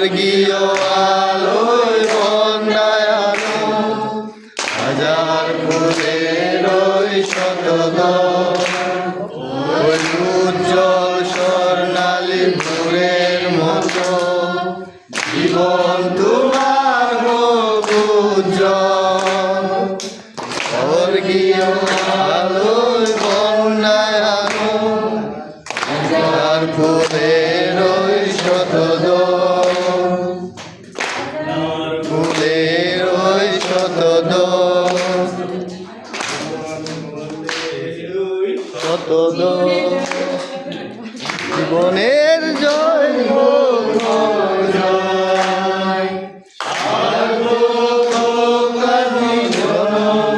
স্বর্গীয় আলোয় বন্যায় আলো হাজার ফুলের ওই শতদল ওই উজ্জ্বল স্বর্ণালী ভোরের মতো জীবন তোমার হোক উজ্জ্বল স্বর্গীয় আলোয় বন্যায় আলো হাজার ফুলের ওই শতদল ফুলের ওই শতদল শতদল জীবনের জয় হোক জয় সার্বভৌমকালী জনম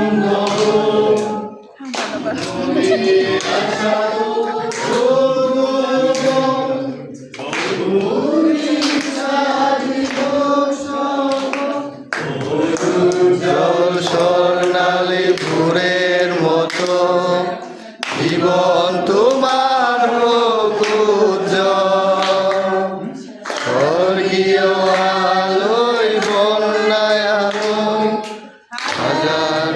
স্বর্ণালী ভোরের মতো জীবন তোমার হোক উজ্জ্বল স্বর্গীয় আলোয় বন্যায় আলোয় হাজার